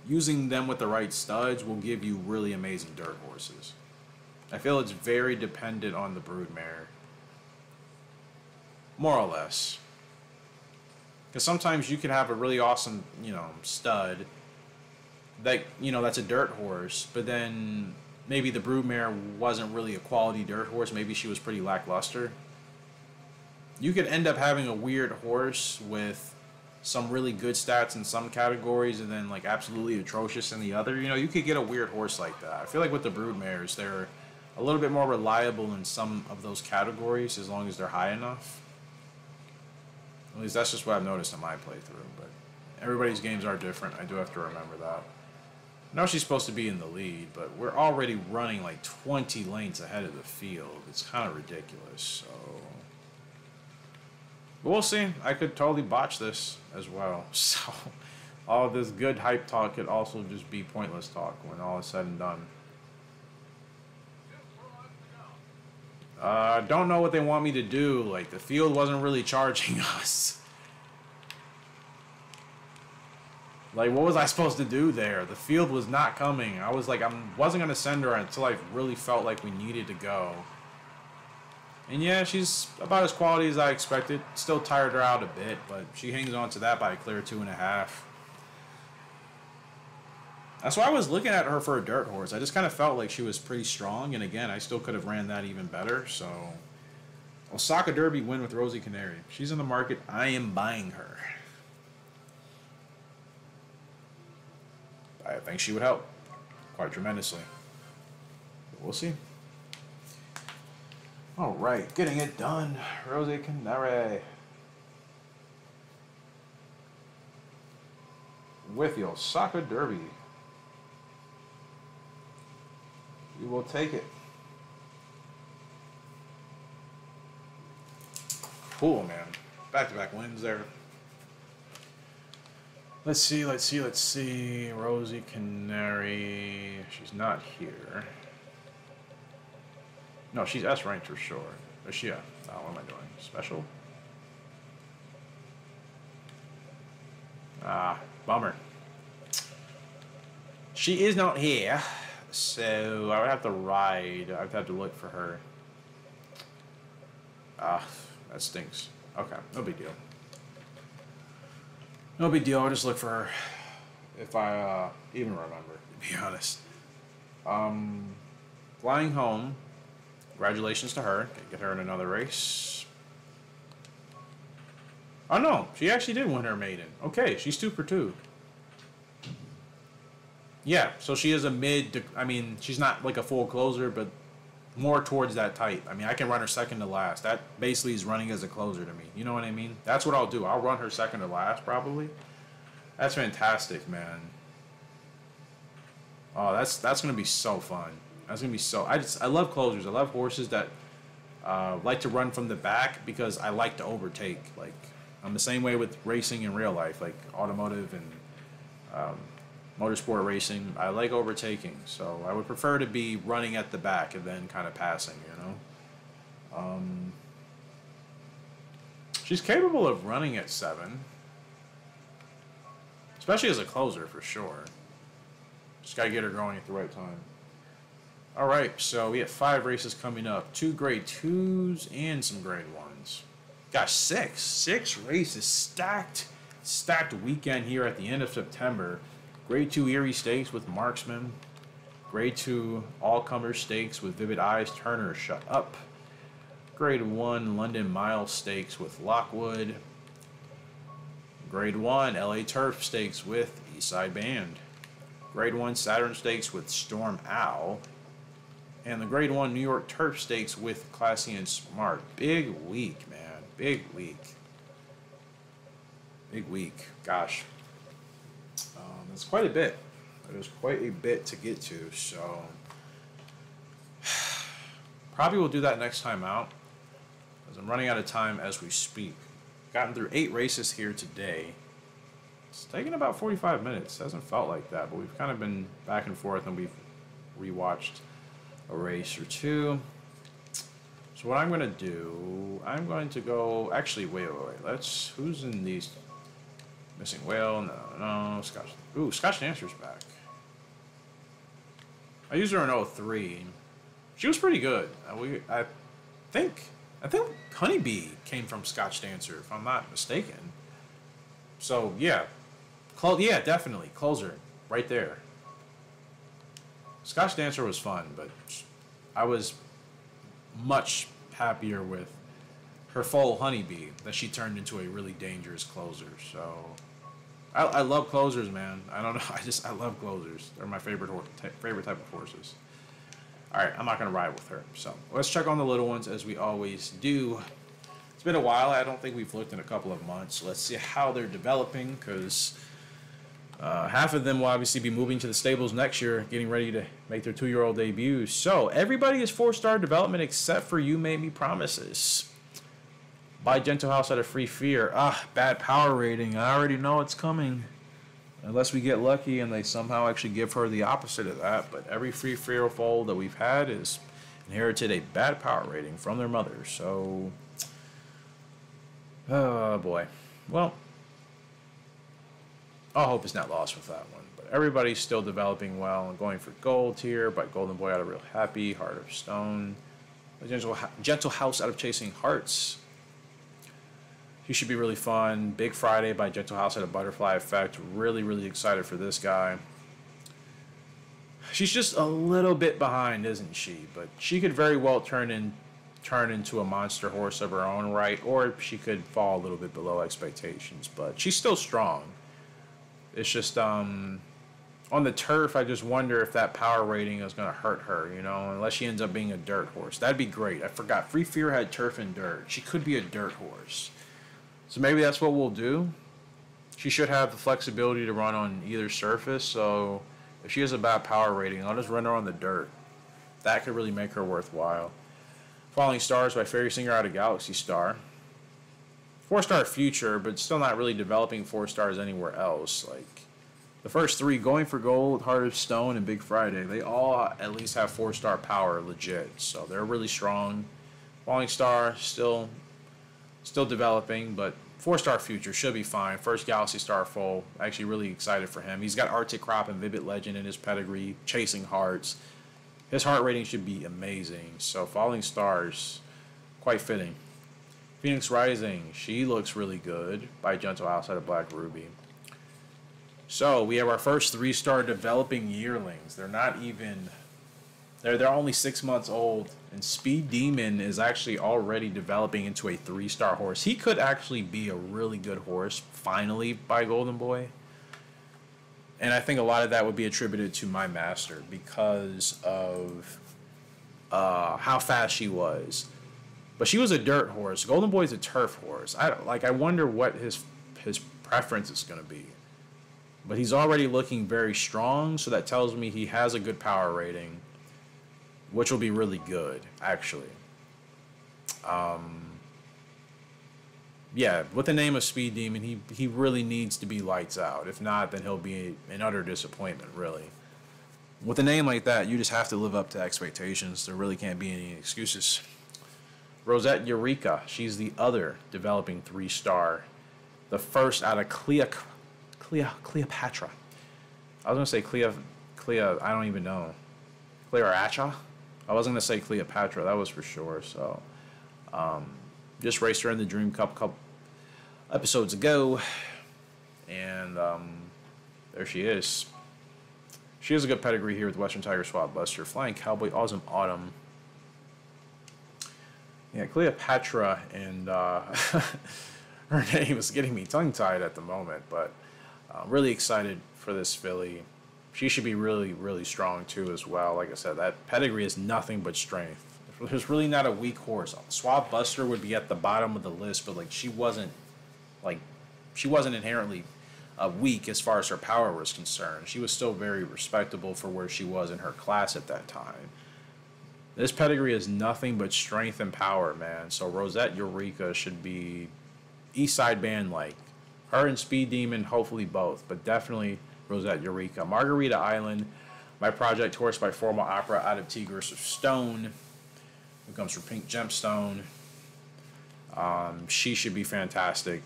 A: using them with the right studs will give you really amazing dirt horses. I feel it's very dependent on the broodmare, more or less. Because sometimes you can have a really awesome, stud that, that's a dirt horse, but then maybe the broodmare wasn't really a quality dirt horse. Maybe she was pretty lackluster. You could end up having a weird horse with some really good stats in some categories and then like absolutely atrocious in the other. You could get a weird horse like that. I feel like with the broodmares, they're a little bit more reliable in some of those categories as long as they're high enough. At least that's just what I've noticed in my playthrough, but everybody's games are different. I do have to remember that. I know she's supposed to be in the lead, but we're already running like 20 lengths ahead of the field. It's kind of ridiculous, so... But we'll see. I could totally botch this as well. So, all of this good hype talk could also just be pointless talk when all is said and done. Don't know what they want me to do. Like, the field wasn't really charging us. Like, what was I supposed to do there? The field was not coming. I was like, I wasn't going to send her until I really felt like we needed to go. And yeah, she's about as quality as I expected. Still tired her out a bit, but she hangs on to that by a clear 2.5. That's why I was looking at her for a dirt horse. I just kind of felt like she was pretty strong, and again, I still could have ran that even better, so... Osaka Derby win with Rosie Canary. She's in the market. I am buying her. I think she would help quite tremendously. But we'll see. All right, getting it done. Rosie Canary. With the Osaka Derby. We will take it. Cool, man. Back-to-back wins there. Let's see. Rosie Canary. She's not here. No, she's S ranked for sure. Is she? What am I doing? Special? Bummer. She is not here, so I would have to ride. I'd have to look for her. That stinks. Okay, no big deal. No big deal. I'll just look for her if I even remember, to be honest. Flying home. Congratulations to her. Get her in another race. Oh no, she actually did win her maiden. Okay, she's 2 for 2. Yeah, so she is a mid. I mean, she's not like a full closer, but more towards that type. I mean, I can run her second to last. That basically is running as a closer to me. You know what I mean? That's what I'll do. I'll run her second to last probably. That's fantastic, man. Oh, that's gonna be so fun. That's gonna be so. I love closers. I love horses that like to run from the back because I like to overtake. Like I'm the same way with racing in real life, like automotive and motorsport racing. I like overtaking, so I would prefer to be running at the back and then kind of passing. You know. She's capable of running at 7, especially as a closer for sure. Just gotta get her going at the right time. All right, so we have 5 races coming up. 2 grade 2s and some grade 1s. Gosh, 6 races, stacked weekend here at the end of September. Grade 2 Erie Stakes with Marksman. Grade 2 All-Comer Stakes with Vivid Eyes, Turner, Shut Up. Grade 1 London Mile Stakes with Lockwood. Grade 1 LA Turf Stakes with Eastside Band. Grade 1 Saturn Stakes with Storm Owl. And the Grade 1 New York Turf Stakes with Classy and Smart. Big week, man. Big week. Big week. Gosh. It's quite a bit. There's quite a bit to get to, so probably we'll do that next time out because I'm running out of time as we speak. Gotten through 8 races here today. It's taken about 45 minutes. Hasn't felt like that, but we've kind of been back and forth and we've rewatched a race or 2. So what I'm going to do, I'm going to go, actually, wait. Who's in these? Missing Whale, no, Scotch. Ooh, Scotch Dancer's back. I used her in 03. She was pretty good. I think Honeybee came from Scotch Dancer, if I'm not mistaken. So yeah, yeah, definitely closer right there. Scotch Dancer was fun, but I was much happier with her foal Honeybee that she turned into a really dangerous closer. So I love closers, man. I don't know. I love closers. They're my favorite type of horses. All right, I'm not gonna ride with her. So let's check on the little ones as we always do. It's been a while. I don't think we've looked in a couple of months. Let's see how they're developing because half of them will obviously be moving to the stables next year, getting ready to make their 2-year-old debuts. So everybody is 4-star development except for You Made Me Promises. By Gentle House out of Free Fear. Bad power rating. I already know it's coming. Unless we get lucky and they somehow actually give her the opposite of that. But every Free Fear foal that we've had has inherited a bad power rating from their mother. So, oh boy. Well, all hope is not lost with that one. But everybody's still developing well and going for gold here. By Golden Boy out of Real Happy. Heart of Stone. Gentle House out of Chasing Hearts. He should be really fun. Big Friday by Gentle House at a Butterfly Effect. Really, really excited for this guy. She's just a little bit behind, isn't she? But she could very well turn into a monster horse of her own right, or she could fall a little bit below expectations. But she's still strong. It's just on the turf, I just wonder if that power rating is going to hurt her, you know, unless she ends up being a dirt horse. That'd be great. I forgot. Free Fear had turf and dirt. She could be a dirt horse. So maybe that's what we'll do. She should have the flexibility to run on either surface. So if she has a bad power rating, I'll just run her on the dirt. That could really make her worthwhile. Falling Stars by Fairy Singer out of Galaxy Star. 4-star future, but still not really developing 4 stars anywhere else. Like the first 3, Going for Gold, Heart of Stone, and Big Friday, they all at least have 4-star power legit. So they're really strong. Falling Star still developing, but 4-star future should be fine. First Galaxy Star full. Actually really excited for him. He's got Arctic Crop and Vivid Legend in his pedigree, Chasing Hearts. His heart rating should be amazing. So Falling Stars, quite fitting. Phoenix Rising, she looks really good by Gentle outside of Black Ruby. So we have our first 3-star developing yearlings. They're not even, they're only 6 months old. And Speed Demon is actually already developing into a 3-star horse. He could actually be a really good horse, finally, by Golden Boy. And I think a lot of that would be attributed to my master because of how fast she was. But she was a dirt horse. Golden Boy's a turf horse. I wonder what his preference is going to be. But he's already looking very strong, so that tells me he has a good power rating, which will be really good, actually. Yeah, with the name of Speed Demon, he really needs to be lights out. If not, then he'll be an utter disappointment, really. With a name like that, you just have to live up to expectations. There really can't be any excuses. Rosette Eureka, she's the other developing 3-star. The first out of Cleopatra. I was going to say Clea, I don't even know. Cleopatra? I wasn't going to say Cleopatra, that was for sure. So, just raced her in the Dream Cup a couple episodes ago. And there she is. She has a good pedigree here with Western Tiger Swap Buster. Flying Cowboy, Awesome Autumn. Yeah, Cleopatra, and her name is getting me tongue-tied at the moment, but really excited for this filly. She should be really, really strong, too, as well. Like I said, that pedigree is nothing but strength. There's really not a weak horse. Swap Buster would be at the bottom of the list, but, she wasn't inherently weak as far as her power was concerned. She was still very respectable for where she was in her class at that time. This pedigree is nothing but strength and power, man. So Rosette Eureka should be East Side Band-like. Her and Speed Demon, hopefully both, but definitely Rosette Eureka. Margarita Island, my project horse by Formal Opera out of Tigress of Stone, who comes from Pink Gemstone. She should be fantastic.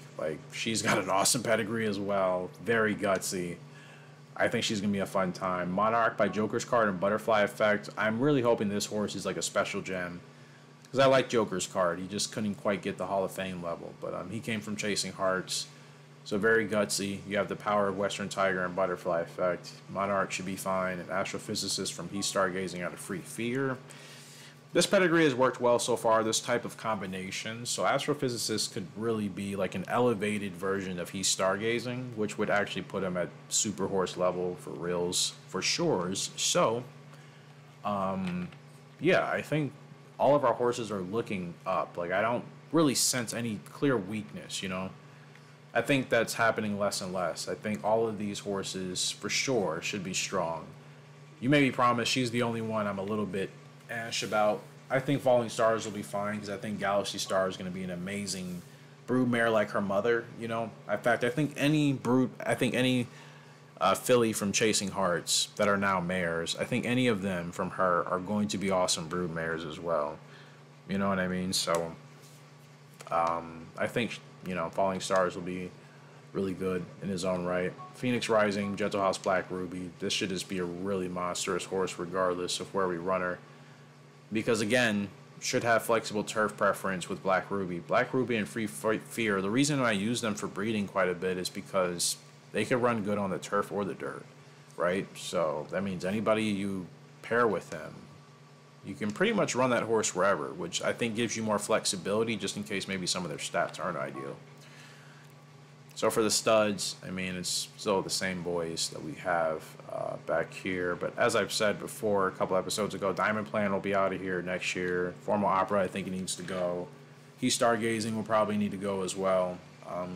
A: She's got an awesome pedigree as well. Very gutsy. I think she's going to be a fun time. Monarch by Joker's Card and Butterfly Effect. I'm really hoping this horse is like a special gem. Because I like Joker's Card. He just couldn't quite get the Hall of Fame level. But he came from Chasing Hearts. So very gutsy. You have the power of Western Tiger and Butterfly Effect. Monarch should be fine. An Astrophysicist from He's Stargazing out of Free Fear. This pedigree has worked well so far, this type of combination. So Astrophysicist could really be like an elevated version of He's Stargazing, which would actually put him at super horse level for reals, for shores. So, yeah, I think all of our horses are looking up. I don't really sense any clear weakness, I think that's happening less and less. I think all of these horses, for sure, should be strong. You may be promised she's the only one I'm a little bit ash about. I think Falling Stars will be fine because I think Galaxy Star is going to be an amazing broodmare like her mother. In fact, I think any filly from Chasing Hearts that are now mares, I think any of them from her are going to be awesome broodmares as well. You know what I mean? So, I think Falling Stars will be really good in his own right. Phoenix Rising, Gentle House Black Ruby. This should just be a really monstrous horse regardless of where we run her. Because again, should have flexible turf preference with Black Ruby. Black Ruby and Free Fear, the reason I use them for breeding quite a bit is because they can run good on the turf or the dirt, right? So that means anybody you pair with them, you can pretty much run that horse wherever, which I think gives you more flexibility just in case maybe some of their stats aren't ideal. So for the studs, it's still the same boys that we have back here. But as I've said before a couple episodes ago, Diamond Plan will be out of here next year. Formal Opera, I think it needs to go. He's Stargazing will probably need to go as well.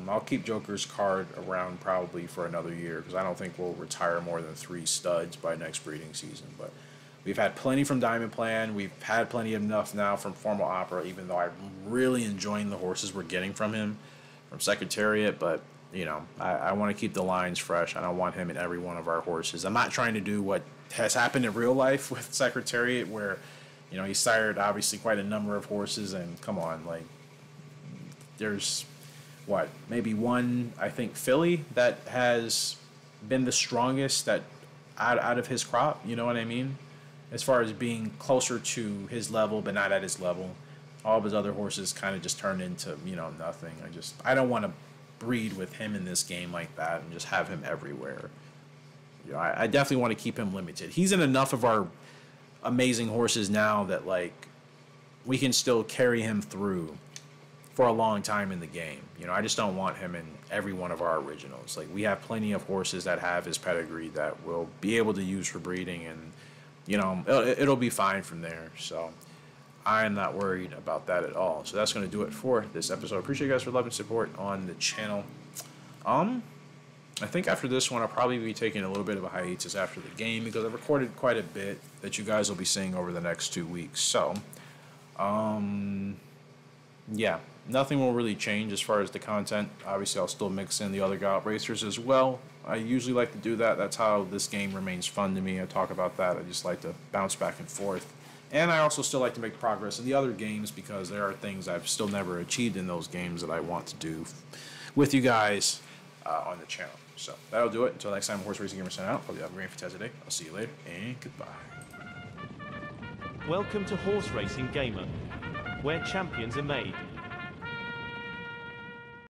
A: I'll keep Joker's Card around probably for another year because I don't think we'll retire more than 3 studs by next breeding season. But We've had plenty from Diamond Plan. We've had plenty enough now from Formal Opera, even though I'm really enjoying the horses we're getting from him, from Secretariat. But, you know, I want to keep the lines fresh. I don't want him in every one of our horses. I'm not trying to do what has happened in real life with Secretariat, where, you know, he sired obviously quite a number of horses. And come on, like, there's, what, maybe one, I think, filly that has been the strongest that out of his crop, you know what I mean? As far as being closer to his level, but not at his level. All of his other horses kind of just turned into, you know, nothing. I don't want to breed with him in this game like that and just have him everywhere. You know, I definitely want to keep him limited. He's in enough of our amazing horses now that, like, we can still carry him through for a long time in the game. You know, I just don't want him in every one of our originals. Like, we have plenty of horses that have his pedigree that we'll be able to use for breeding, and, you know, it'll be fine from there. So I am not worried about that at all. So that's going to do it for this episode. Appreciate you guys for love and support on the channel. I think after this one, I'll probably be taking a little bit of a hiatus after the game, because I've recorded quite a bit that you guys will be seeing over the next 2 weeks. So, yeah, nothing will really change as far as the content. Obviously, I'll still mix in the other Gallop racers as well. I usually like to do that. That's how this game remains fun to me. I talk about that. I just like to bounce back and forth. And I also still like to make progress in the other games, because there are things I've still never achieved in those games that I want to do with you guys on the channel. So that'll do it. Until next time, Horse Racing Gamer sign out. Hope you have a great fantastic day. I'll see you later, and goodbye.
B: Welcome to Horse Racing Gamer, where champions are made.